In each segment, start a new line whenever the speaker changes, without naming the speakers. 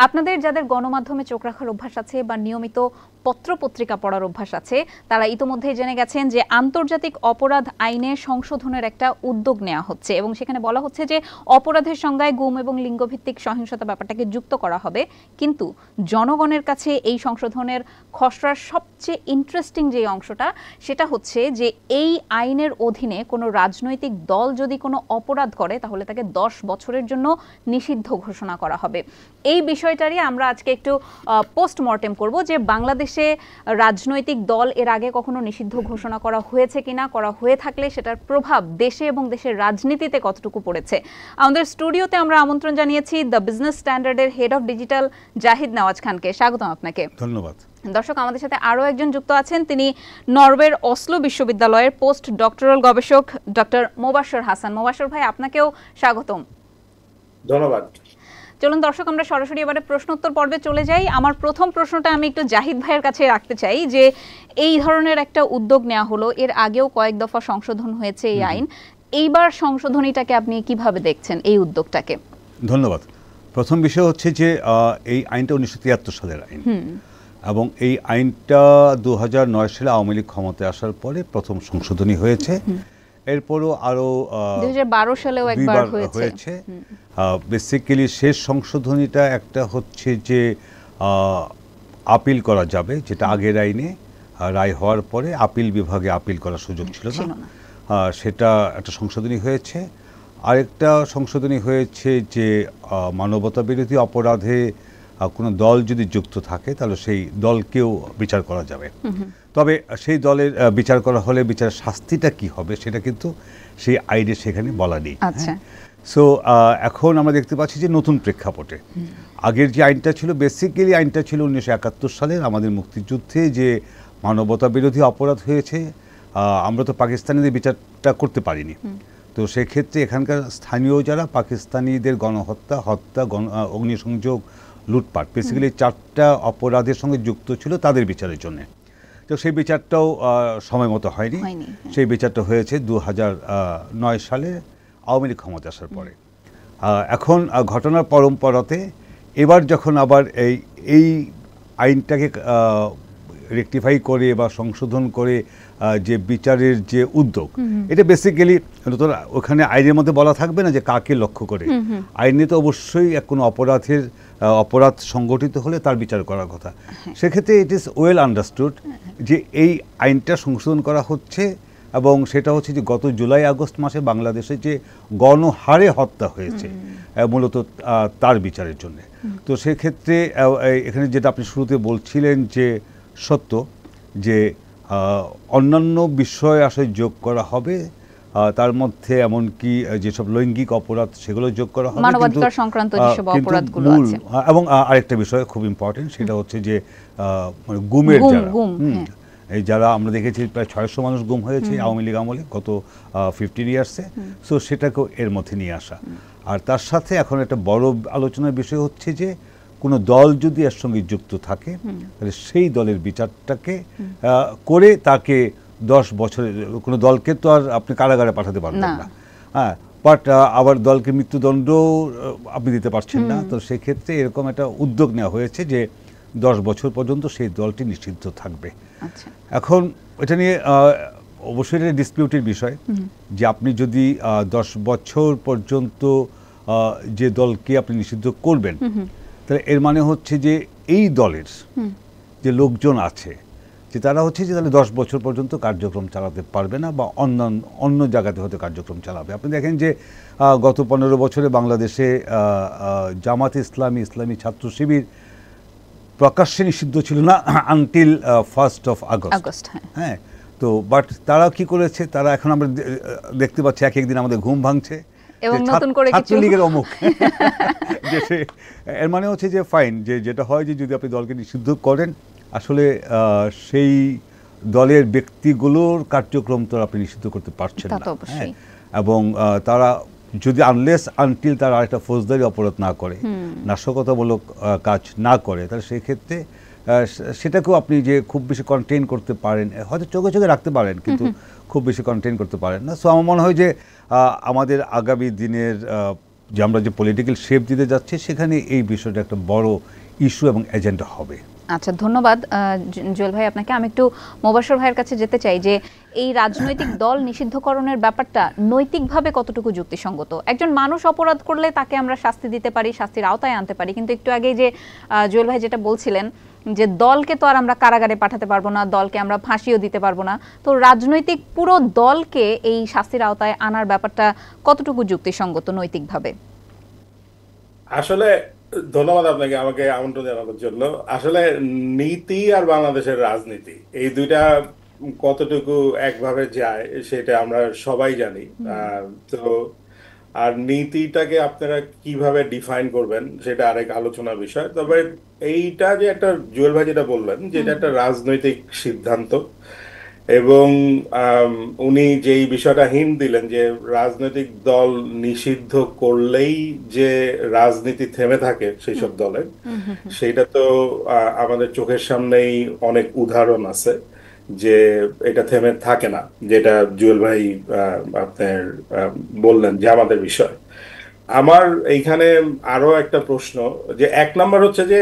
আপনাদের যাদের গণমাধ্যমে চোখ রাখার অভ্যাস আছে বা নিয়মিত পত্রপত্রিকা পড়ার অভ্যাস আছে তারা ইতোমধ্যেই জেনে গেছেন যে আন্তর্জাতিক অপরাধ আইনে সংশোধনের একটা উদ্যোগ নেওয়া হচ্ছে এবং সেখানে বলা হচ্ছে যে অপরাধের সংজ্ঞায় গুম এবং লিঙ্গভিত্তিক সহিংসতা ব্যাপারটাকে যুক্ত করা হবে। কিন্তু জনগণের কাছে এই সংশোধনের খসড়ার সবচেয়ে ইন্টারেস্টিং যে অংশটা সেটা হচ্ছে যে এই আইনের অধীনে কোনো রাজনৈতিক দল যদি কোনো অপরাধ করে তাহলে তাকে 10 বছরের জন্য নিষিদ্ধ ঘোষণা করা হবে। এই বিষয়টারই আমরা আজকে একটু পোস্টমর্টেম করব যে বাংলাদেশে রাজনৈতিক দল এর আগে কখনো নিষিদ্ধ ঘোষণা করা হয়েছে কিনা, করা হয়ে থাকলে সেটার প্রভাব দেশে এবং দেশের রাজনীতিতে কতটুকু পড়েছে। আমাদের স্টুডিওতে আমরা আমন্ত্রণ জানিয়েছি দ্য বিজনেস স্ট্যান্ডার্ডের head of digital Zahid Nawaz খানকে। স্বাগতম আপনাকে।
ধন্যবাদ।
দর্শক, আমাদের সাথে আরও একজন যুক্ত আছেন, তিনি নরওয়ের অসলো বিশ্ববিদ্যালয়ের পোস্ট ডক্টরাল গবেষক ডক্টর মোবাশ্বের হাসান। মোবাশ্বের ভাই, আপনাকেও স্বাগতম।
ধন্যবাদ।
চলুন দর্শক, আমরা সরাসরি এবারে প্রশ্নোত্তর পর্বে চলে যাই। আমার প্রথম প্রশ্নটা আমি একটু জাহিদ ভাইয়ের কাছে রাখতে চাই যে এই ধরনের একটা উদ্যোগ নেওয়া হলো, এর আগেও কয়েক দফা সংশোধন হয়েছে এই আইন, এইবার সংশোধনীটাকে আপনি কিভাবে দেখছেন এই উদ্যোগটাকে?
ধন্যবাদ। প্রথম বিষয় হচ্ছে যে এই আইনটা 1973 সালের আইন এবং এই আইনটা 2009 সালে আওয়ামী লীগ ক্ষমতায় আসার পরে প্রথম সংশোধনী হয়েছে। এরপরও আরো
2012 সালেও একবার হয়েছে।
বেসিক্যালি শেষ সংশোধনীটা একটা হচ্ছে যে আপিল করা যাবে, যেটা আগের আইনে রায় হওয়ার পরে আপিল বিভাগে আপিল করার সুযোগ ছিল না, সেটা একটা সংশোধনী হয়েছে। আরেকটা সংশোধনী হয়েছে যে মানবতা বিরোধী অপরাধে কোনো দল যদি যুক্ত থাকে তাহলে সেই দলকেও বিচার করা যাবে। তবে সেই দলের বিচার করা হলে বিচারের শাস্তিটা কি হবে সেটা কিন্তু সেই আইনে সেখানে বলা নেই। সো এখন আমরা দেখতে পাচ্ছি যে নতুন প্রেক্ষাপটে আগের যে আইনটা ছিল, বেসিক্যালি আইনটা ছিল 1971 সালের আমাদের মুক্তিযুদ্ধে যে মানবতা বিরোধী অপরাধ হয়েছে, আমরা তো পাকিস্তানিদের বিচারটা করতে পারিনি। তো সেক্ষেত্রে এখানকার স্থানীয় যারা পাকিস্তানিদের গণহত্যা, হত্যা, অগ্নিসংযোগ, লুটপাট, বেসিক্যালি 4টা অপরাধের সঙ্গে যুক্ত ছিল তাদের বিচারের জন্য। তো সেই বিচারটাও সময় মতো হয়নি। সেই বিচারটা হয়েছে 2009 সালে আওয়ামী লীগ ক্ষমতা আসার পরে। এখন ঘটনার পরম্পরাতে এবার যখন আবার এই আইনটাকে রেকটিফাই করে বা সংশোধন করে যে বিচারের যে উদ্যোগ, এটা বেসিক্যালি ওখানে আইনের মধ্যে বলা থাকবে না যে কাকে লক্ষ্য করে। আইনে তো অবশ্যই কোনো অপরাধ সংগঠিত হলে তার বিচার করার কথা। সেক্ষেত্রে ইট ইজ ওয়েল আন্ডারস্টুড যে এই আইনটা সংশোধন করা হচ্ছে এবং সেটা হচ্ছে যে গত জুলাই আগস্ট মাসে বাংলাদেশে যে গণহারে হত্যা হয়েছে মূলত তার বিচারের জন্য। তো সেক্ষেত্রে এখানে যেটা আপনি শুরুতে বলছিলেন যে সত্য যে অন্যান্য বিষয় আসলে যোগ করা হবে, তার মধ্যে এমনকি যেসব লৈঙ্গিক অপরাধ সেগুলো যোগ করা হবে,
মানবাধিকার সংক্রান্ত যেসব অপরাধগুলো আছে।
এবং আরেকটা বিষয় খুব ইম্পর্টেন্ট, সেটা হচ্ছে যে গুমের এই যারা আমরা দেখেছি প্রায় 600 মানুষ গুম হয়েছে আওয়ামী লীগ আমলে গত 15 ইয়ার্সে। সো সেটাকেও এর মধ্যে নিয়ে আসা। আর তার সাথে এখন একটা বড় আলোচনার বিষয় হচ্ছে যে কোনো দল যদি এর সঙ্গে যুক্ত থাকে তাহলে সেই দলের বিচারটাকে করে তাকে 10 বছরের, কোনো দলকে তো আর আপনি কারাগারে পাঠাতে পারবেন না, বাট আবার দলকে মৃত্যুদণ্ড আপনি দিতে পারছেন না। তো সেক্ষেত্রে এরকম একটা উদ্যোগ নেওয়া হয়েছে যে 10 বছর পর্যন্ত সেই দলটি নিষিদ্ধ থাকবে। এখন এটা নিয়ে অবশ্যই এটা ডিসপিউটের বিষয় যে আপনি যদি 10 বছর পর্যন্ত যে দলকে আপনি নিষিদ্ধ করবেন তাহলে এর মানে হচ্ছে যে এই দলের যে লোকজন আছে যে তারা হচ্ছে যে তাহলে 10 বছর পর্যন্ত কার্যক্রম চালাতে পারবে না বা অন্য জায়গাতে হয়তো কার্যক্রম চালাবে। আপনি দেখেন যে গত 15 বছরে বাংলাদেশে জামাত ইসলামী, ইসলামী ছাত্র শিবির প্রকাশ্যে নিষিদ্ধ ছিল না আনটিল 1st of August। হ্যাঁ, তো বাট তারা কি করেছে, তারা এখন আমরা দেখতে পাচ্ছি এক একদিন আমাদের ঘুম ভাঙছে
এবং নতুন করে কিছু
ছাত্রলীগের অমুক। এর মানে হচ্ছে যে ফাইন, যে যেটা হয় যে যদি আপনি দলকে নিষিদ্ধ করেন আসলে সেই দলের ব্যক্তিগুলোর কার্যক্রম তো আপনি নিষিদ্ধ করতে পারছেন না। এবং তারা যদি আনটিল তারা আরেকটা ফৌজদারি অপরাধ না করে, নাশকতামূলক কাজ না করে, তাহলে সেই ক্ষেত্রে সেটাকেও আপনি যে খুব বেশি কন্টেইন করতে পারেন, হয়তো চোখে চোখে রাখতে পারেন কিন্তু খুব বেশি কন্টেইন করতে পারেন না। সো আমার মনে হয় যে আমাদের আগামী দিনের যে আমরা যে পলিটিক্যাল শেপ দিতে যাচ্ছি সেখানে এই বিষয়টা একটা বড় ইস্যু এবং এজেন্ডা হবে।
আচ্ছা, ধন্যবাদ জুয়েল ভাই আপনাকে। আমি একটু মোবাশ্বের ভাইয়ের কাছে যেতে চাই যে এই রাজনৈতিক দল নিষিদ্ধকরণের ব্যাপারটা নৈতিকভাবে কতটুকু যুক্তিসঙ্গত? একজন মানুষ অপরাধ করলে তাকে আমরা শাস্তি দিতে পারি, শাস্তির আওতায় আনতে পারি, কিন্তু একটু আগেই যে জুয়েল ভাই যেটা বলছিলেন যে দলকে তো আর আমরা কারাগারে পাঠাতে পারবো না, দলকে আমরা ফাঁসিও দিতে পারবো না, তো রাজনৈতিক পুরো দলকে এই শাস্তির আওতায় আনার ব্যাপারটা কতটুকু যুক্তিসঙ্গত নৈতিকভাবে?
আসলে ধন্যবাদ আপনাকে আমাকে আমন্ত্রণ জানানোর জন্য। আসলে নীতি আর বাংলাদেশের রাজনীতি এই দুইটা কতটুকু একভাবে যায় সেটা আমরা সবাই জানি। তো আর নীতিটাকে আপনারা কিভাবে ডিফাইন করবেন সেটা আরেক আলোচনার বিষয়। তবে এইটা যে একটা জুয়েল ভাই যেটা বললেন যে এটা একটা রাজনৈতিক সিদ্ধান্ত, এবং উনি যেই বিষয়টা হিন্ট দিলেন যে রাজনৈতিক দল নিষিদ্ধ করলেই যে রাজনীতি থেমে থাকে সেই সব দলের, সেইটা তো আমাদের চোখের সামনেই অনেক উদাহরণ আছে যে এটা থেমে থাকে না, যেটা জুয়েল ভাই আপনার বললেন যে আমাদের বিষয়। আমার এইখানে আরো একটা প্রশ্ন, যে এক নাম্বার হচ্ছে যে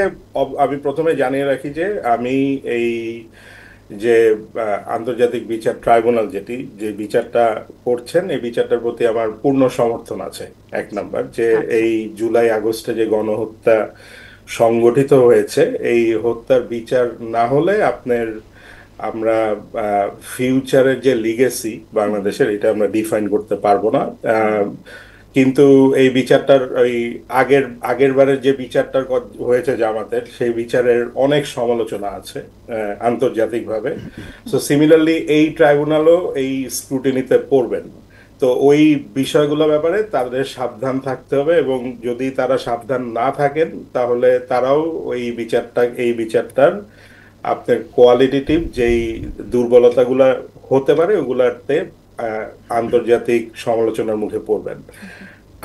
আমি প্রথমে জানিয়ে রাখি যে আমি এই যে আন্তর্জাতিক বিচার ট্রাইব্যুনাল যে বিচারটা করছেন এই বিচারটার প্রতি আমার পূর্ণ সমর্থন আছে। এক নাম্বার যে এই জুলাই আগস্টে যে গণহত্যা সংগঠিত হয়েছে, এই হত্যার বিচার না হলে আমরা ফিউচারের যে লিগেসি বাংলাদেশের এটা আমরা ডিফাইন করতে পারবো না। কিন্তু এই বিচারটার ওই আগের বারের যে বিচারটা হয়েছে জামাতের, সেই বিচারের অনেক সমালোচনা আছে আন্তর্জাতিকভাবে। সো সিমিলারলি এই ট্রাইব্যুনালও এই স্ক্রুটিনিতে পড়বেন। তো ওই বিষয়গুলো ব্যাপারে তাদের সাবধান থাকতে হবে, এবং যদি তারা সাবধান না থাকেন তাহলে তারাও এই বিচারটার আপনার কোয়ালিটেটিভ যেই দুর্বলতাগুলো হতে পারে ওগুলাতে আন্তর্জাতিক সমালোচনার মুখে পড়বেন।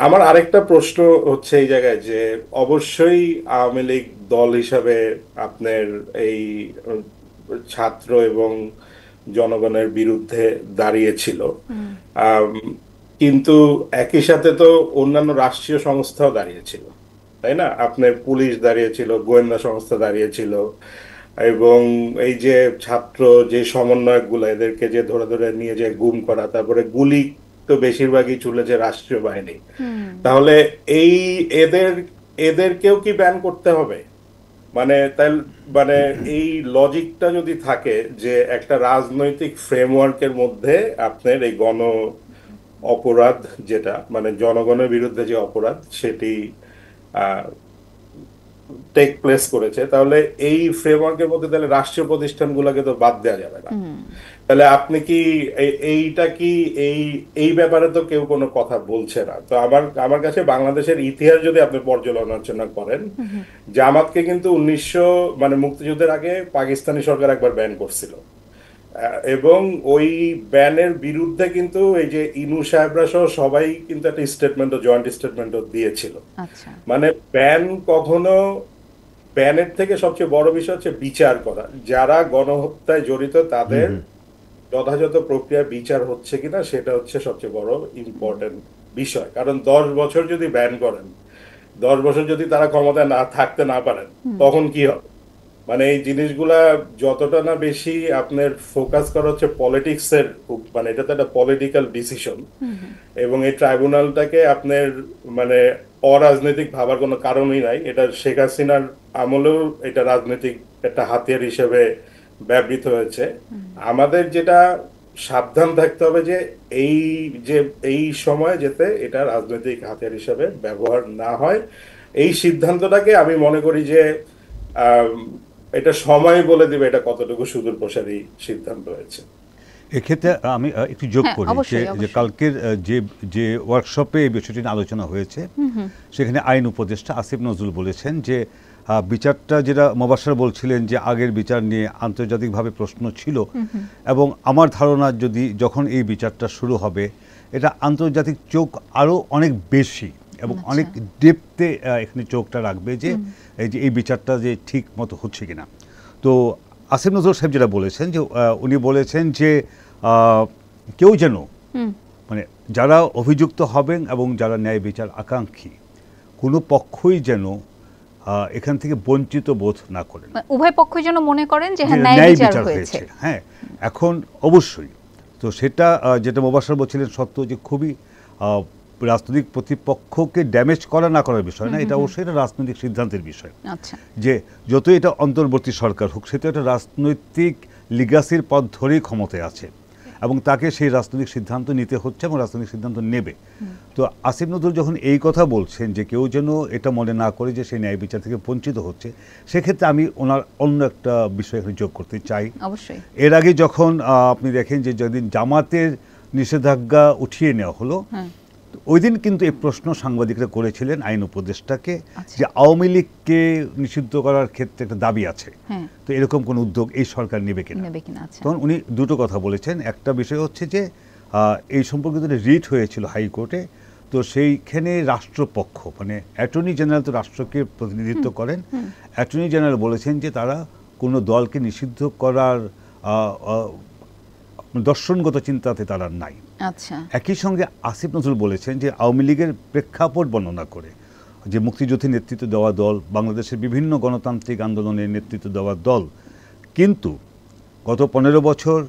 আমার আরেকটা প্রশ্ন হচ্ছে এই জায়গায় যে অবশ্যই আওয়ামী লীগ দল হিসাবে আপনার এই ছাত্র এবং জনগণের বিরুদ্ধে দাঁড়িয়েছিল, কিন্তু একই সাথে তো অন্যান্য রাষ্ট্রীয় সংস্থাও দাঁড়িয়েছিল, তাই না? আপনার পুলিশ দাঁড়িয়েছিল, গোয়েন্দা সংস্থা দাঁড়িয়েছিল, এবং এই যে ছাত্র যে সমন্বয়কগুলো এদেরকে যে ধরে ধরে নিয়ে যে গুম করা, তারপরে গুলি তো বেশিরভাগই চলেছে রাষ্ট্রীয় বাহিনী। তাহলে এই এদেরকেও কি ব্যান করতে হবে? মানে এই লজিকটা যদি থাকে যে একটা রাজনৈতিক ফ্রেমওয়ার্কের মধ্যে আপনার এই গণ অপরাধ যেটা মানে জনগণের বিরুদ্ধে যে অপরাধ সেটি টেক প্লেস করেছে, তাহলে এই ফ্রেমওয়ার্কের মধ্যে তাহলে রাষ্ট্রীয় প্রতিষ্ঠানগুলোকে তো বাদ দেওয়া যাবে না। তাহলে আপনি কি এই ব্যাপারে তো কেউ কোনো কথা বলছে না। তো আমার কাছে বাংলাদেশের ইতিহাস যদি আপনি পর্যালোচনা করেন, জামাতকে কিন্তু মুক্তিযুদ্ধের আগে পাকিস্তানি সরকার একবার ব্যান করছিল, এবং ওই ব্যানের বিরুদ্ধে কিন্তু এই যে ইনু সাহেবরা সহ সবাই কিন্তু একটা জয়েন্ট স্টেটমেন্টও দিয়েছিল। মানে ব্যানের থেকে সবচেয়ে বড় বিষয় হচ্ছে বিচার করা, যারা গণহত্যায় জড়িত তাদের যথাযথ প্রক্রিয়া বিচার হচ্ছে কিনা সেটা হচ্ছে সবচেয়ে বড় ইম্পর্টেন্ট বিষয়। কারণ 10 বছর যদি ব্যান করেন, 10 বছর যদি তারা ক্ষমতায় থাকতে না পারেন তখন কি হবে? মানে এই জিনিসগুলা যতটা না বেশি আপনার ফোকাস করা হচ্ছে পলিটিক্সের, মানে এটা তো একটা পলিটিক্যাল ডিসিশন, এবং এই ট্রাইব্যুনালটাকে আপনার অরাজনৈতিক ভাবার কোনো কারণই নাই। এটা শেখ হাসিনার আমলেও এটা রাজনৈতিক একটা হাতিয়ার হিসেবে ব্যবহৃত হয়েছে। আমাদের যেটা সাবধান থাকতে হবে যে এই সময় যাতে এটা রাজনৈতিক হাতিয়ার হিসেবে ব্যবহার না হয়। এই সিদ্ধান্তটাকে আমি মনে করি যে এটা সময় বলে দিবে এটা কতটুকু সুদূর প্রসারী সিদ্ধান্ত হয়েছে।
এক্ষেত্রে আমি একটু যোগ করি যে কালকের যে ওয়ার্কশপে এই বিষয়টি নিয়ে আলোচনা হয়েছে, সেখানে আইন উপদেষ্টা আসিফ নজরুল বলেছেন যে বিচারটা যেটা মোবাশ্বের বলছিলেন যে আগের বিচার নিয়ে আন্তর্জাতিকভাবে প্রশ্ন ছিল, এবং আমার ধারণা যখন এই বিচারটা শুরু হবে এটা আন্তর্জাতিক চোখ আরও অনেক বেশি এবং অনেক ডেপথে এখানে চোখটা রাখবে যে এই বিচারটা যে ঠিক মতো হচ্ছে কিনা। তো আসিফ নজরুল সাহেব যেটা বলেছেন যে উনি বলেছেন যে কেউ যেন মানে যারা অভিযুক্ত হবেন এবং যারা ন্যায় বিচার আকাঙ্ক্ষী কোনো পক্ষই যেন এখান থেকে বঞ্চিত বোধ না করেন,
উভয় পক্ষই যেন মনে করেন যে হ্যাঁ
ন্যায়
ন্যায়
বিচার
বিচার হয়েছে।
হ্যাঁ, এখন অবশ্যই তো সেটা যেটা মোবাশ্বের বলছিলেন সত্য, যে খুবই রাজনৈতিক প্রতিপক্ষকে ড্যামেজ করা না করার বিষয় না, এটা অবশ্যই এটা রাজনৈতিক সিদ্ধান্তের বিষয়।
আচ্ছা,
যে যতই এটা অন্তর্বর্তী সরকার হোক, সেটা একটা রাজনৈতিক লিগাসির পথ ধরেই ক্ষমতায় আছে এবং তাকে সেই রাজনৈতিক সিদ্ধান্ত নিতে হচ্ছে এবং রাজনৈতিক সিদ্ধান্ত নেবে। তো আসিফ নজরুল যখন এই কথা বলছেন যে কেউ যেন এটা মনে না করে যে সেই ন্যায় বিচার থেকে বঞ্চিত হচ্ছে, সেক্ষেত্রে আমি ওনার অন্য একটা বিষয় এখানে যোগ করতে চাই।
অবশ্যই
এর আগে যখন আপনি দেখেন যে যেদিন জামাতের নিষেধাজ্ঞা উঠিয়ে নেওয়া হলো, ওই দিন কিন্তু এই প্রশ্ন সাংবাদিকরা করেছিলেন আইন উপদেষ্টাকে যে আওয়ামী লীগকে নিষিদ্ধ করার ক্ষেত্রে একটা দাবি আছে, তো এরকম কোন উদ্যোগ এই সরকার নেবে কিনা। তখন উনি দুটো কথা বলেছেন। একটা বিষয় হচ্ছে যে এই সম্পর্কিত রিট হয়েছিল হাইকোর্টে, তো সেইখানে রাষ্ট্রপক্ষ মানে অ্যাটর্নি জেনারেল তো রাষ্ট্রকে প্রতিনিধিত্ব করেন, অ্যাটর্নি জেনারেল বলেছেন যে তারা কোনো দলকে নিষিদ্ধ করার দর্শনগত চিন্তাতে তারা নাই।
আচ্ছা,
একই সঙ্গে আসিফ নজরুল বলেছেন যে আওয়ামী লীগের প্রেক্ষাপট বর্ণনা করে যে মুক্তিযুদ্ধের নেতৃত্ব দেওয়া দল, বাংলাদেশের বিভিন্ন গণতান্ত্রিক আন্দোলনের নেতৃত্ব দেওয়া দল, কিন্তু গত 15 বছর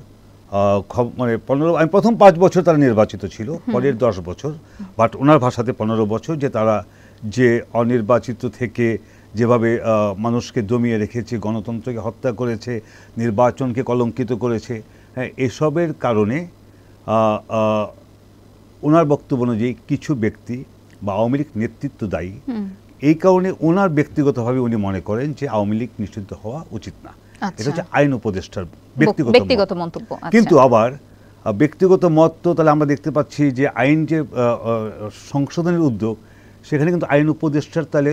মানে 15 আমি প্রথম 5 বছর তারা নির্বাচিত ছিল, পরের 10 বছর, বাট ওনার ভাষাতে 15 বছর, যে তারা যে অনির্বাচিত থেকে যেভাবে মানুষকে দমিয়ে রেখেছে, গণতন্ত্রকে হত্যা করেছে, নির্বাচনকে কলঙ্কিত করেছে, হ্যাঁ, এসবের কারণে ওনার বক্তব্য অনুযায়ী কিছু ব্যক্তি বা আওয়ামী লীগ নেতৃত্ব দায়ী। এই কারণে ওনার ব্যক্তিগতভাবে উনি মনে করেন যে আওয়ামী লীগ নিষিদ্ধ হওয়া উচিত না। এটা হচ্ছে আইন উপদেষ্টার ব্যক্তিগত মন্তব্য। কিন্তু আবার ব্যক্তিগত মত তো তাহলে আমরা দেখতে পাচ্ছি যে আইন যে সংশোধনের উদ্যোগ, সেখানে কিন্তু আইন উপদেষ্টার তাহলে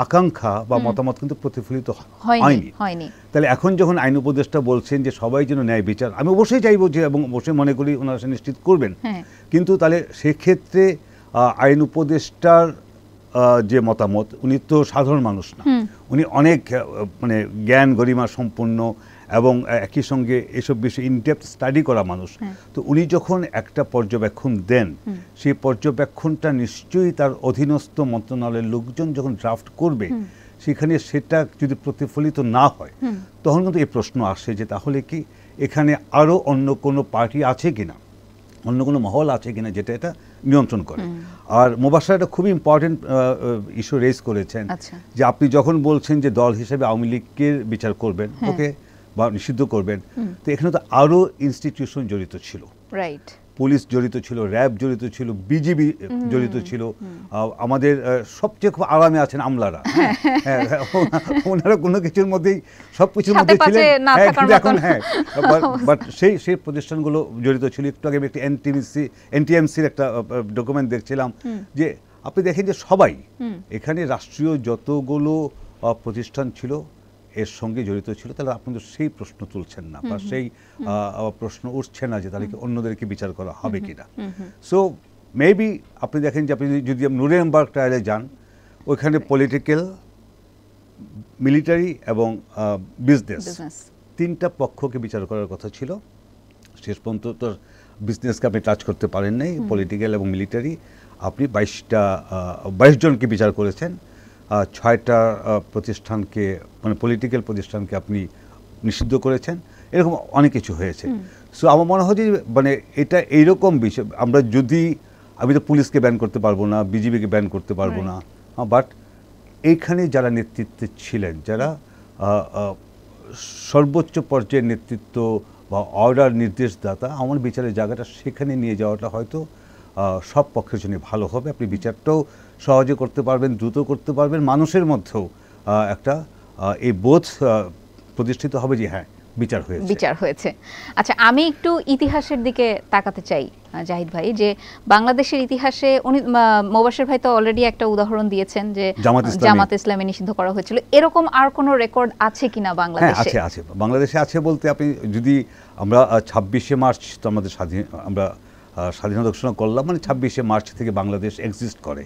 আকাঙ্ক্ষা বা মতামত কিন্তু প্রতিফলিত হয়নি। তাহলে এখন যখন আইন উপদেষ্টা বলছেন যে সবাই যেন ন্যায় বিচার, আমি অবশ্যই চাইবো যে এবং অবশ্যই মনে করি ওনারা সে নিশ্চিত করবেন, কিন্তু তাহলে সেক্ষেত্রে আইন উপদেষ্টার যে মতামত, উনি তো সাধারণ মানুষ না, উনি অনেক মানে জ্ঞান গরিমা সম্পন্ন এবং একই সঙ্গে এসব বিষয়ে ইনডেপথ স্টাডি করা মানুষ। তো উনি যখন একটা পর্যবেক্ষণ দেন, সেই পর্যবেক্ষণটা নিশ্চয়ই তার অধীনস্থ মন্ত্রণালয়ের লোকজন যখন ড্রাফট করবে, সেখানে সেটা যদি প্রতিফলিত না হয়, তখন কিন্তু এই প্রশ্ন আসে যে তাহলে কি এখানে আরও অন্য কোনো পার্টি আছে কিনা, অন্য কোনো মহল আছে কিনা যেটা এটা নিয়ন্ত্রণ করে। আর মোবাশ্বের একটা খুবই ইম্পর্টেন্ট ইস্যু রেজ করেছেন যে আপনি যখন বলছেন যে দল হিসেবে আওয়ামী লীগকে বিচার করবেন, ওকে, বা নিষিদ্ধ করবেন, তো এখানে তো আরো ইনস্টিটিউশন জড়িত ছিল, রাইট, পুলিশ জড়িত ছিল, র্যাব জড়িত ছিল, বিজিবি জড়িত ছিল, আমাদের সবচেয়ে খুব আরামে আছেন আমলারা, ওনারা কোনো কিছুর মধ্যেই সবকিছুর মধ্যে ছিলেন, কিন্তু এখন বাট সেই প্রতিষ্ঠানগুলো জড়িত ছিল। একটু আগে একটা এনটিএমসির একটা ডকুমেন্ট দেখছিলাম, যে আপনি দেখেন যে সবাই এখানে রাষ্ট্রীয় যতগুলো প্রতিষ্ঠান ছিল এর সঙ্গে জড়িত ছিল, তাহলে আপনি তো সেই প্রশ্ন তুলছেন না বা সেই প্রশ্ন উঠছে না যে তাহলে অন্যদেরকে বিচার করা হবে কিনা। সো মেবি আপনি দেখেন যে আপনি যদি নুরেমবার্গ ট্রায়ালে যান, ওইখানে পলিটিক্যাল, মিলিটারি এবং বিজনেস তিনটা পক্ষকে বিচার করার কথা ছিল। শেষ পর্যন্ত তো বিজনেসকে আপনি টাচ করতে পারেন নাই, পলিটিক্যাল এবং মিলিটারি আপনি 22 জনকে বিচার করেছেন, 6টা প্রতিষ্ঠানকে মানে পলিটিক্যাল প্রতিষ্ঠানকে আপনি নিষিদ্ধ করেছেন, এরকম অনেক কিছু হয়েছে। সো আমার মনে হয় যে মানে এটা এইরকম বিষয়, আমরা যদি, আমি তো পুলিশকে ব্যান করতে পারবো না, বিজিবিকে ব্যান করতে পারবো না, বাট এইখানে যারা নেতৃত্বে ছিলেন, যারা সর্বোচ্চ পর্যায়ের নেতৃত্ব বা অর্ডার নির্দেশদাতা, আমার বিচারের জায়গাটা সেখানে নিয়ে যাওয়াটা হয়তো সব পক্ষের জন্য ভালো হবে। আপনি বিচারটাও সহজে করতে পারবেন, দ্রুত করতে পারবেন, মানুষের মধ্যেও একটা এই বোধ প্রতিষ্ঠিত হবে যে হ্যাঁ বিচার হয়েছে।
আচ্ছা, আমি একটু ইতিহাসের দিকে তাকাতে চাই জাহিদ ভাই, যে বাংলাদেশের ইতিহাসে উনি মোবাশ্বের ভাই তো অলরেডি একটা উদাহরণ দিয়েছেন যে জামাত ইসলামী নিষিদ্ধ করা হয়েছিল, এরকম আর কোনো রেকর্ড আছে কিনা বাংলাদেশে?
আছে, বাংলাদেশে আছে বলতে আপনি যদি আমরা 26শে মার্চ তো আমাদের আমরা স্বাধীনতা ঘোষণা করলাম, মানে 26শে মার্চ থেকে বাংলাদেশ এক্সিস্ট করে।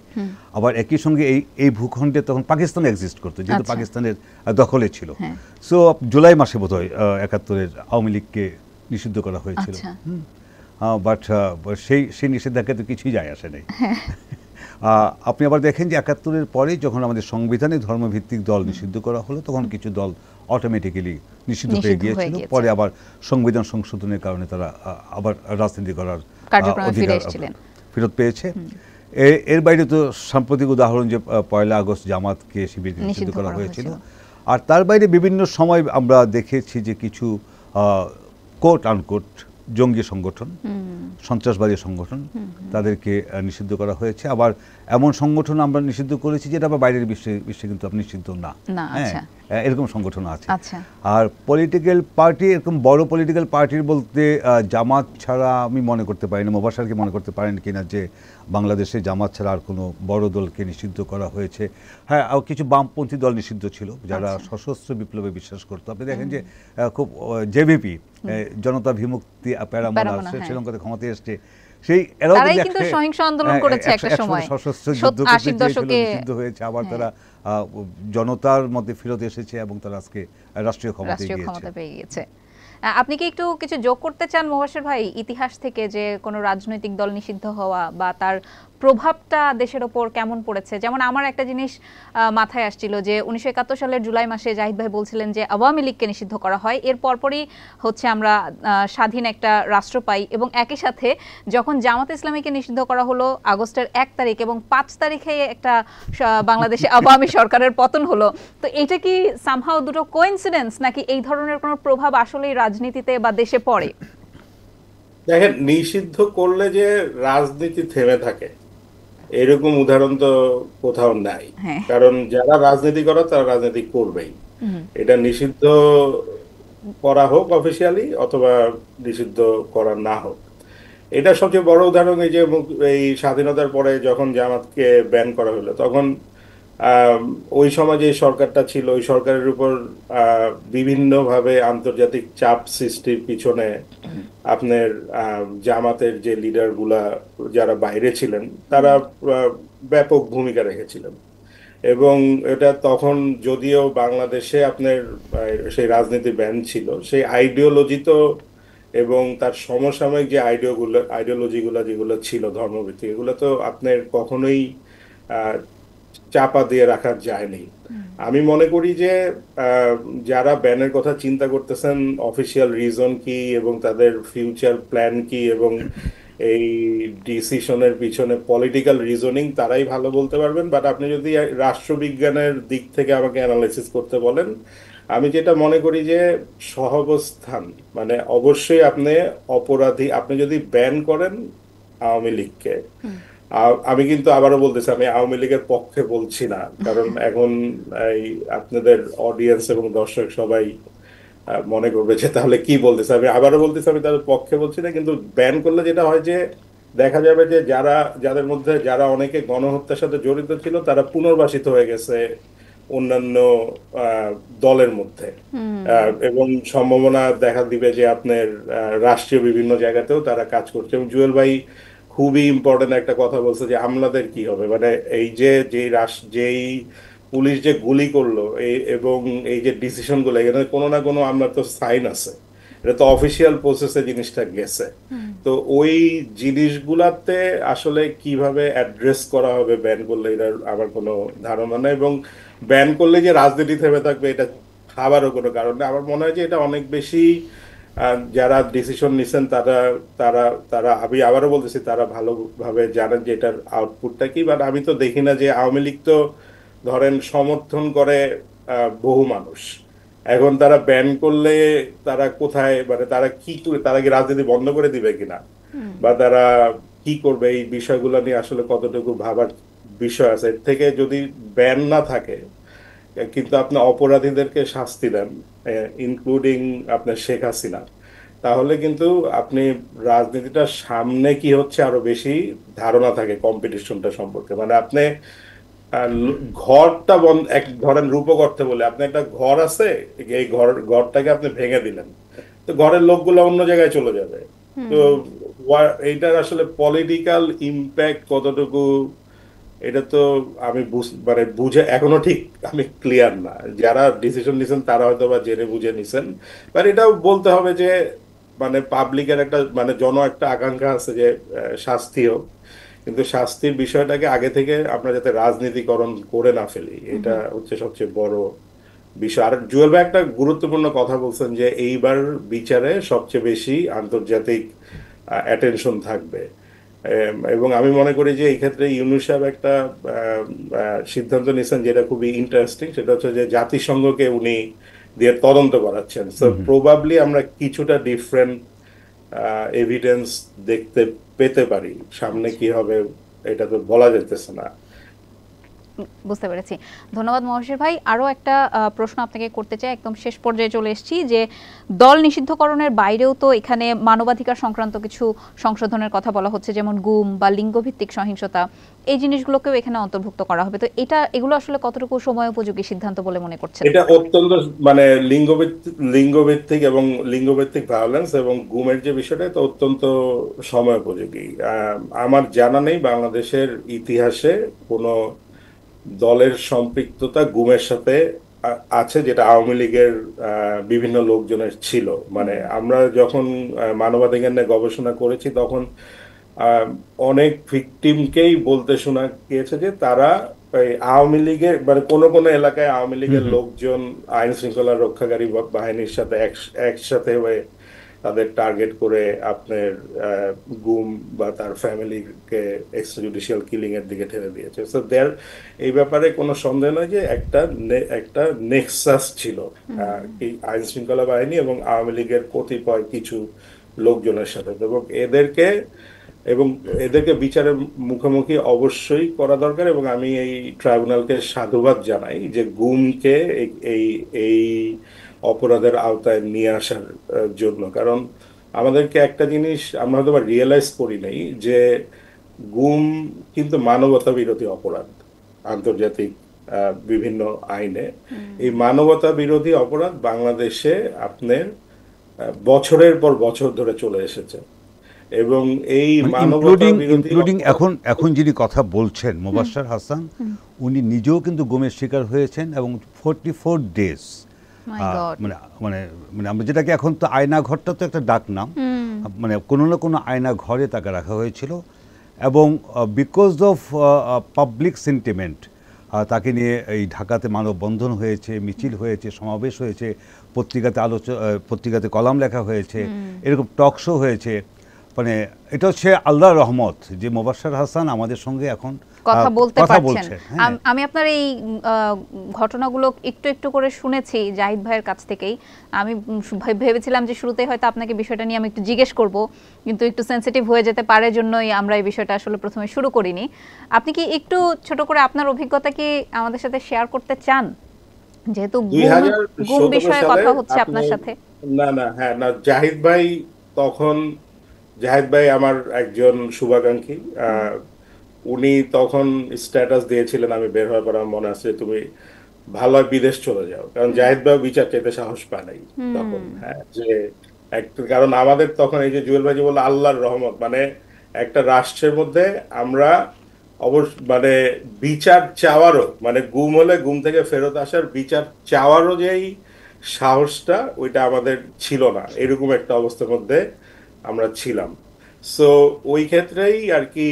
আবার একই সঙ্গে এই ভূখণ্ডে তখন পাকিস্তান এক্সিস্ট করতো, যেহেতু পাকিস্তানের দখলে ছিল। সো জুলাই মাসে বোধহয় 71-এর আওয়ামী লীগকে নিষিদ্ধ করা হয়েছিল। বাট সেই নিষেধাজ্ঞা তো কিছুই যায় আসে নাই। আপনি আবার দেখেন যে ৭১-এর পরে যখন আমাদের সংবিধানে ধর্মভিত্তিক দল নিষিদ্ধ করা হলো, তখন কিছু দল অটোমেটিক্যালি নিষিদ্ধ হয়ে গিয়েছিল। পরে আবার সংবিধান সংশোধনের কারণে তারা আবার রাজনীতি করার অধিকার ফেরত পেয়েছে। এর বাইরে তো সাম্প্রতিক উদাহরণ যে ১লা আগস্ট জামাতকে শিবির নিষিদ্ধ করা হয়েছিল। আর তার বাইরে বিভিন্ন সময় আমরা দেখেছি যে কিছু কোট আনকোট জঙ্গি সংগঠন, সন্ত্রাসবাদী সংগঠন, তাদেরকে নিষিদ্ধ করা হয়েছে। আবার এমন সংগঠন আমরা নিষিদ্ধ করেছি যেটা আবার বাইরের বিশ্বে কিন্তু আপনি নিষিদ্ধ না, এরকম সংগঠন আছে। আর পলিটিক্যাল পার্টি, এরকম বড় পলিটিক্যাল পার্টির বলতে জামাত ছাড়া আমি মনে করতে পারি না, মোবাশ্বের কি মনে করতে পারেন কিনা যে বাংলাদেশে জামাত ছাড়া আর কোনো বড় দলকে নিষিদ্ধ করা হয়েছে? হ্যাঁ, আর কিছু বামপন্থী দল নিষিদ্ধ ছিল যারা সশস্ত্র বিপ্লবে বিশ্বাস করতো। আপনি দেখেন যে খুব জেভিপি, জনতা বিমুক্তি প্যারামোনা, শ্রীলঙ্কাতে ক্ষমতায় এসছে, সেই
তারাই কিন্তু সহিংস আন্দোলন করেছে একটা সময়,
সশস্ত্র যুদ্ধ করতে চেয়েছিল, নিষিদ্ধ হয়েছে। আবার তারা জনতার মধ্যে ফেরত এসেছে এবং তারা আজকে রাষ্ট্রীয় ক্ষমতা
পেয়ে গিয়েছে। আপনি কি একটু কিছু যোগ করতে চান মোবাশ্বের ভাই, ইতিহাস থেকে যে কোনো রাজনৈতিক দল নিষিদ্ধ হওয়া বা তার প্রভাবটা দেশের ওপর কেমন পড়েছে? যেমন আমার একটা জিনিস মাথায় আসছিল যে ১৯৭১ সালের জুলাই মাসে জাহিদ ভাই বলছিলেন যে আওয়ামী লীগকে নিষিদ্ধ করা হয়, এর পরপরই হচ্ছে আমরা স্বাধীন একটা রাষ্ট্র পাই, এবং একই সাথে যখন জামাত ইসলামীকে নিষিদ্ধ করা হলো আগস্টের ১ তারিখ এবং ৫ তারিখে একটা বাংলাদেশে আওয়ামী সরকারের পতন হলো। তো এটা কি সামহাও দুটো কোইন্সিডেন্স, নাকি এই ধরনের কোনো প্রভাব আসলেই রাজনীতিতে বা দেশে পড়ে?
দেখেন, নিষিদ্ধ করলে যে রাজনীতি থেমে থাকে এরকম উদাহরণ তো কোথাও নাই। কারণ যারা রাজনীতি করে তারা রাজনীতি করবেই, এটা নিষিদ্ধ করা হোক অফিসিয়ালি অথবা নিষিদ্ধ করা না হোক। এটা সবচেয়ে বড় উদাহরণ এই যে এই স্বাধীনতার পরে যখন জামাতকে ব্যান করা হলো, তখন ওই সময় যে সরকারটা ছিল ওই সরকারের উপর বিভিন্নভাবে আন্তর্জাতিক চাপ সৃষ্টির পিছনে আপনার জামাতের যে লিডারগুলা যারা বাইরে ছিলেন তারা ব্যাপক ভূমিকা রেখেছিলেন। এবং এটা তখন যদিও বাংলাদেশে আপনার সেই রাজনীতি ব্যান ছিল, সেই আইডিওলজি তো এবং তার সমসাময়িক যে আইডিওলজিগুলো যেগুলো ছিল ধর্মভিত্তিক, এগুলো তো আপনার কখনোই চাপা দিয়ে রাখা যায়নি। আমি মনে করি যে যারা ব্যানের কথা চিন্তা করতেছেন অফিসিয়াল রিজন কি এবং তাদের ফিউচার প্ল্যান কি এবং এই ডিসিশনের পিছনে পলিটিক্যাল রিজনিং তারাই ভালো বলতে পারবেন। বাট আপনি যদি রাষ্ট্রবিজ্ঞানের দিক থেকে আমাকে অ্যানালাইসিস করতে বলেন, আমি যেটা মনে করি যে সহাবস্থান, মানে অবশ্যই আপনি অপরাধী, আপনি যদি ব্যান করেন আওয়ামী লীগকে, আমি কিন্তু আবারও বলতেছি আমি আওয়ামী লীগের পক্ষে বলছি না, কারণ এখন এই আপনাদের অডিয়েন্স এবং দর্শক সবাই মনে করবে যে তাহলে কি বলতেছে। আমি আবারও বলতেছি আমি তাদের পক্ষে বলছি না, কিন্তু ব্যান করলে যেটা হয় যে দেখা যাবে যে যাদের মধ্যে যারা অনেকে গণহত্যার সাথে জড়িত ছিল তারা পুনর্বাসিত হয়ে গেছে অন্যান্য দলের মধ্যে, এবং সম্ভাবনা দেখা দিবে যে আপনার রাষ্ট্রীয় বিভিন্ন জায়গাতেও তারা কাজ করছে। এবং জুয়েল ভাই খুবই ইম্পর্টেন্ট একটা কথা বলছে যে আমলাদের কি হবে, মানে এই যেই পুলিশ যে গুলি করলো এবং এই যে ডিসিশন গুলো, এখানে কোনো না কোনো আমলার তো সাইন আছে, এটা তো অফিসিয়াল প্রসেসে জিনিসটা গেছে। তো ওই জিনিসগুলাতে আসলে কিভাবে অ্যাড্রেস করা হবে ব্যান করলে, এটার আমার কোনো ধারণা নেই। এবং ব্যান করলে যে রাজনীতি থেমে থাকবে এটা ভাবারও কোনো কারণ নেই। আমার মনে হয় যে এটা অনেক বেশি যারা ডিসিশন নিচ্ছেন তারা তারা তারা আমি আবারও বলতেছি তারা ভালোভাবে জানেন যে এটার আউটপুটটা কি। বাট আমি তো দেখি না যে আওয়ামী লীগ তো ধরেন সমর্থন করে বহু মানুষ, এখন তারা ব্যান করলে তারা কোথায়, মানে তারা কি রাজনীতি বন্ধ করে দিবে কিনা বা তারা কি করবে, এই বিষয়গুলো নিয়ে আসলে কতটুকু ভাবার বিষয় আছে। এর থেকে যদি ব্যান না থাকে কিন্তু আপনি অপরাধীদেরকে শাস্তি দেন, ইনক্লুডিং আপনার শেখ হাসিনা, তাহলে কিন্তু আপনি রাজনীতিটার সামনে কি হচ্ছে আরো বেশি ধারণা থাকে কম্পিটিশনটা সম্পর্কে। মানে আপনি ঘরটা এক ধরেন রূপকর্তে বলে আপনি একটা ঘর আছে, এই ঘরটাকে আপনি ভেঙে দিলেন, তো ঘরের লোকগুলো অন্য জায়গায় চলে যাবে। তো এইটার আসলে পলিটিক্যাল ইম্প্যাক্ট কতটুকু এটা তো আমি মানে বুঝে এখনো ঠিক আমি ক্লিয়ার না। যারা ডিসিশন নিছেন তারা হয়তো বা জেনে বুঝে নিছেন, বাট এটাও বলতে হবে যে মানে পাবলিকের একটা মানে একটা আকাঙ্ক্ষা আছে যে শাস্তি হোক, কিন্তু শাস্তির বিষয়টাকে আগে থেকে আমরা যাতে রাজনীতিকরণ করে না ফেলি, এটা হচ্ছে সবচেয়ে বড় বিষয়। আর জুয়েল ভাই একটা গুরুত্বপূর্ণ কথা বলছেন যে এইবার বিচারে সবচেয়ে বেশি আন্তর্জাতিক অ্যাটেনশন থাকবে। এবং আমি মনে করি যে এই ক্ষেত্রে ইউনূস সাহেব একটা সিদ্ধান্ত নিয়েছেন যেটা খুবই ইন্টারেস্টিং, সেটা হচ্ছে যে জাতিসংঘকে উনি দিয়ে তদন্ত করাচ্ছেন। সো প্রবাবলি আমরা কিছুটা ডিফারেন্ট এভিডেন্স দেখতে পেতে পারি। সামনে কি হবে এটা তো বলা যেতেছে না।
বুঝতে পেরেছি। ধন্যবাদ মহসির ভাই। আরও একটা প্রশ্ন আপনাকে করতে চাই, একদম শেষ পর্যায়ে চলে এসেছি, যে দল নিষিদ্ধকরণের বাইরেও তো এখানে মানবাধিকার সংক্রান্ত কিছু সংশোধনের কথা বলা হচ্ছে, যেমন গুম বা লিঙ্গভিত্তিক সহিংসতা, এই জিনিসগুলোকেও এখানে অন্তর্ভুক্ত করা হবে। তো এগুলো আসলে কতটুকু সময় উপযোগী সিদ্ধান্ত বলে মনে করছেন?
এটা অত্যন্ত মানে লিঙ্গভিত্তিক এবং লিঙ্গভিত্তিক ভায়োলেন্স এবং গুমের যে বিষয়টা, এটা অত্যন্ত সময়োপযোগী। আমার জানা নেই বাংলাদেশের ইতিহাসে কোনো দলের সম্পৃক্ততা গুমের সাথে আছে যেটা আওয়ামী লীগের বিভিন্ন লোকজনের ছিল। মানে আমরা যখন মানবাধিকার নিয়ে গবেষণা করেছি তখন অনেক ভিকটিমকেই বলতে শোনা গিয়েছে যে তারা আওয়ামী লীগের মানে কোনো কোনো এলাকায় আওয়ামী লীগের লোকজন আইন শৃঙ্খলা রক্ষাকারী বাহিনীর সাথে একসাথে হয়ে তাদের টার্গেট করে আপনার গুম বা তার ফ্যামিলিকে এক্সট্রাজুডিশিয়াল কিলিং এর দিকে ঠেলে দিয়েছে। সো দেয়ার এই ব্যাপারে কোনো সন্দেহ নয় যে একটা নেক্সাস ছিল আইন শৃঙ্খলা বাহিনী এবং আওয়ামী লীগের কতিপয় কিছু লোকজনের সাথে, এবং এদেরকে বিচারের মুখোমুখি অবশ্যই করা দরকার। এবং আমি এই ট্রাইব্যুনালকে সাধুবাদ জানাই যে গুমকে এই এই অপরাধের আওতায় নিয়ে আসার জন্য। কারণ আমাদেরকে একটা জিনিস আমরা হয়তো রিয়েলাইজ করি নাই যে গুম কিন্তু মানবতা বিরোধী অপরাধ আন্তর্জাতিক বিভিন্ন আইনে। এই মানবতা বিরোধী অপরাধ বাংলাদেশে আপনার বছরের পর বছর ধরে চলে এসেছে এবং এই মানবতা বিরোধী
এখন যিনি কথা বলছেন মোবাশ্বের হাসান, উনি নিজেও কিন্তু গুমের শিকার হয়েছেন এবং 44 ডেজ, মানে মানে মানে আমরা যেটাকে এখন তো আয়না ঘরটা তো একটা ডাক নাম, মানে কোনো না কোনো আয়না ঘরে তাকে রাখা হয়েছিল এবং বিকজ অফ পাবলিক সেন্টিমেন্ট তাকে নিয়ে এই ঢাকাতে মানববন্ধন হয়েছে, মিছিল হয়েছে, সমাবেশ হয়েছে, পত্রিকাতে কলাম লেখা হয়েছে, এরকম টক শো হয়েছে। মানে এটা হচ্ছে আল্লাহর রহমত যে মোবাশ্বের হাসান আমাদের সঙ্গে এখন
কথা বলতে পারছেন। আমি আপনার এই ঘটনাগুলো একটু একটু করে শুনেছি জাহিদ ভাইয়ের কাছ থেকেই। আমি ভেবেছিলাম যে শুরুতে হয়তো আপনাকে বিষয়টা নিয়ে আমি একটু জিজ্ঞেস করব, কিন্তু একটু সেন্সিটিভ হয়ে যেতে পারে জন্যই আমরা এই বিষয়টা আসলে প্রথমে শুরু করিনি। আপনি কি একটু ছোট করে আপনার অভিজ্ঞতা কি আমাদের সাথে শেয়ার করতে চান, যেহেতু গুম বিষয়ে কথা হচ্ছে আপনার সাথে?
না, জাহিদ ভাই আমার একজন শুভাকাঙ্ক্ষী। উনি তখন স্ট্যাটাস দিয়েছিলেন, আমি বের হওয়ার পর আমার মনে আছে, তুমি ভালো বিদেশ চলে যাও। কারণ জাহিদ ভাই বিচার চাইতে সাহস পায় নাই তখন। হ্যাঁ, যে কারণ আমাদের তখন এই যে জুয়েল ভাই যে বললো আল্লাহর রহমত, মানে একটা রাষ্ট্রের মধ্যে আমরা মানে বিচার চাওয়ারও, মানে গুম হলে গুম থেকে ফেরত আসার বিচার চাওয়ারও যেই সাহসটা ওইটা আমাদের ছিল না, এরকম একটা অবস্থার মধ্যে আমরা ছিলাম। সো ওই ক্ষেত্রেই আর কি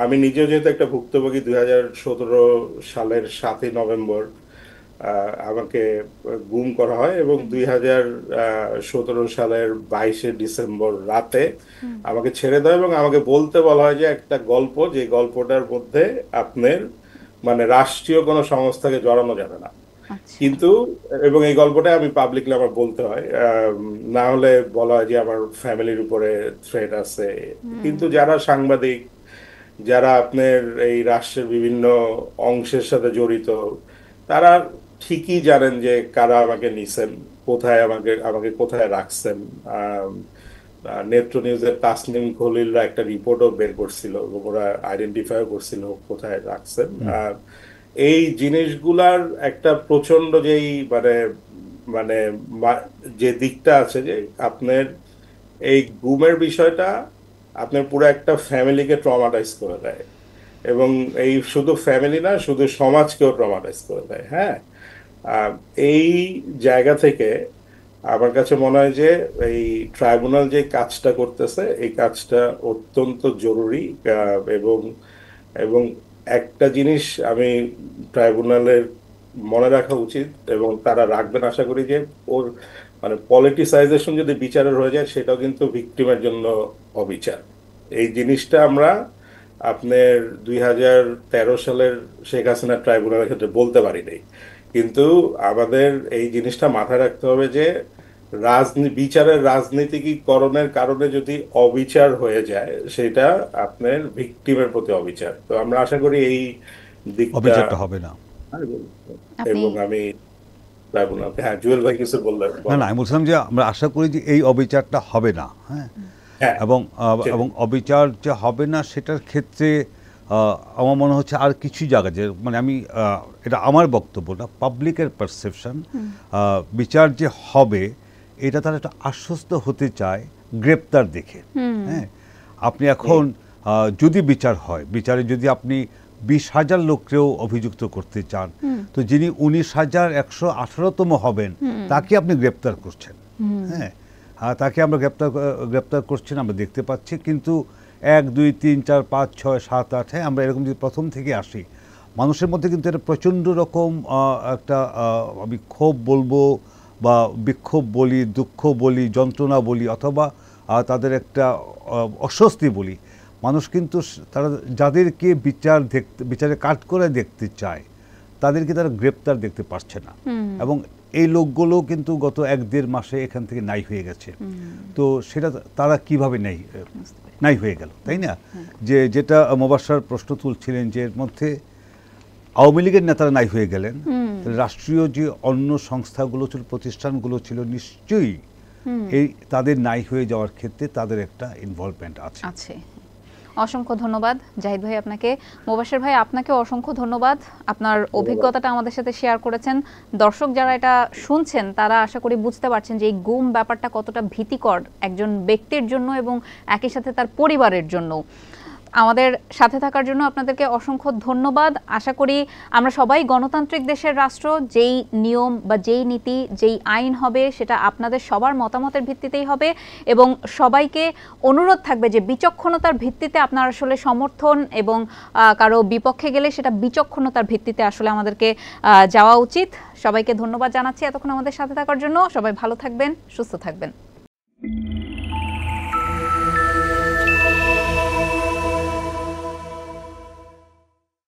আমি নিজেও যেহেতু একটা ভুক্তভোগী, 2017 সালের 7 নভেম্বর আমাকে গুম করা হয় এবং 2017 সালের 22 ডিসেম্বর রাতে আমাকে ছেড়ে দেয় এবং আমাকে বলতে বলা হয় যে একটা গল্প, যে গল্পটার মধ্যে আপনার মানে রাষ্ট্রীয় কোনো সংস্থাকে জড়ানো যাবে না। কিন্তু এবং এই গল্পটা আমি পাবলিকলি আমার বলতে হয়, না হলে বলা হয় যে আমার ফ্যামিলির উপরে থ্রেট আছে। কিন্তু যারা সাংবাদিক, যারা আপনার এই রাষ্ট্রের বিভিন্ন অংশের সাথে জড়িত, তারা ঠিকই জানেন যে কারা আমাকে নিছেন, কোথায় আমাকে কোথায় রাখছেন। নেত্র নিউজের তাসনিম খলিলরা একটা রিপোর্টও বের করছিল, ওরা আইডেন্টিফাই করছিল কোথায় রাখছেন। এই জিনিসগুলার একটা প্রচন্ড যেই মানে মানে যে দিকটা আছে যে আপনার এই গুমের বিষয়টা আপনার পুরো একটা ফ্যামিলিকে ট্রমাটাইজ করে দেয় এবং এই শুধু ফ্যামিলি না, শুধু সমাজকেও ট্রমাটাইজ করে দেয়। হ্যাঁ, এই জায়গা থেকে আমার কাছে মনে হয় যে এই ট্রাইব্যুনাল যে কাজটা করতেছে এই কাজটা অত্যন্ত জরুরি, এবং এবং একটা জিনিস আমি ট্রাইব্যুনালের মনে রাখা উচিত এবং তারা রাখবেন আশা করি, যে ওর মানে পলিটিসাইজেশন যদি বিচারের হয়ে যায় সেটাও কিন্তু ভিকটিমের জন্য অবিচার। এই জিনিসটা আমরা আপনার 2013 সালের শেখ হাসিনা ট্রাইব্যুনালের ক্ষেত্রে বলতে পারি নাই, কিন্তু আমাদের এই জিনিসটা মাথায় রাখতে হবে যে বিচারের রাজনীতিকীকরণের কারণে যদি অবিচার হয়ে যায় সেটা আপনার ভিকটিমের প্রতি অবিচার। তো আমরা আশা করি এই দিকটা
অবিচারটা হবে না।
এবং আমি ট্রাইব্যুনালকে, হ্যাঁ জুয়েল ভাই কিছু বললেন।
না না, আমি বলছিলাম যে আমরা আশা করি যে এই অবিচারটা হবে না। হ্যাঁ,
হ্যাঁ
এবং এবং অবিচার যে হবে না সেটার ক্ষেত্রে আমার মনে হচ্ছে আর কিছু জায়গা, যে মানে আমি এটা আমার বক্তব্য না, পাবলিকের পারসেপশন, বিচার যে হবে এটা তারা একটা আশ্বস্ত হতে চায় গ্রেপ্তার দেখে। হ্যাঁ, আপনি এখন যদি বিচার হয়, বিচারে যদি আপনি 20,000 লোককেও অভিযুক্ত করতে চান, তো যিনি 19,118তম হবেন তাকে আপনি গ্রেপ্তার করছেন। হ্যাঁ, তাকে আমরা গ্রেপ্তার করছেন, আমরা দেখতে পাচ্ছি। কিন্তু 1, 2, 3, 4, 5, 6, 7, 8, হ্যাঁ, আমরা এরকম যদি প্রথম থেকে আসি, মানুষের মধ্যে কিন্তু এটা প্রচণ্ড রকম একটা আমি ক্ষোভ বলবো বা বিক্ষোভ বলি, দুঃখ বলি, যন্ত্রণা বলি, অথবা তাদের একটা অস্বস্তি বলি। মানুষ কিন্তু তারা যাদেরকে বিচারে কাট করে দেখতে চায় তাদেরকে তারা গ্রেপ্তার দেখতে পারছে না। এবং এই লোকগুলো কিন্তু গত 1-1.5 মাসে এখান থেকে নাই হয়ে গেছে। তো সেটা তারা কিভাবে নাই হয়ে গেল, তাই না? যেটা মোবাশ্বের প্রশ্ন তুলছিলেন, যে এর মধ্যে আওয়ামী লীগের নেতারা নাই হয়ে গেলেন, রাষ্ট্রীয় যে অন্য সংস্থাগুলো ছিল, প্রতিষ্ঠানগুলো ছিল, নিশ্চয়ই এই তাদের নাই হয়ে যাওয়ার ক্ষেত্রে তাদের একটা ইনভলভমেন্ট আছে।
অসংখ্য ধন্যবাদ জাহিদ ভাই আপনাকে। মোবাশ্বের ভাই আপনাকে অসংখ্য ধন্যবাদ, আপনার অভিজ্ঞতাটা আমাদের সাথে শেয়ার করেছেন। দর্শক যারা এটা শুনছেন তারা আশা করি বুঝতে পারছেন যে এই গুম ব্যাপারটা কতটা ভীতিকর একজন ব্যক্তির জন্য এবং একই সাথে তার পরিবারের জন্য। আমাদের সাথে থাকার জন্য আপনাদেরকে অসংখ্য ধন্যবাদ। আশা করি আমরা সবাই গণতান্ত্রিক দেশের রাষ্ট্র, যেই নিয়ম বা যেই নীতি, যেই আইন হবে সেটা আপনাদের সবার মতামতের ভিত্তিতেই হবে, এবং সবাইকে অনুরোধ থাকবে যে বিচক্ষণতার ভিত্তিতে আপনার আসলে সমর্থন, এবং কারো বিপক্ষে গেলে সেটা বিচক্ষণতার ভিত্তিতে আসলে আমাদেরকে যাওয়া উচিত। সবাইকে ধন্যবাদ জানাচ্ছি এতক্ষণ আমাদের সাথে থাকার জন্য। সবাই ভালো থাকবেন, সুস্থ থাকবেন।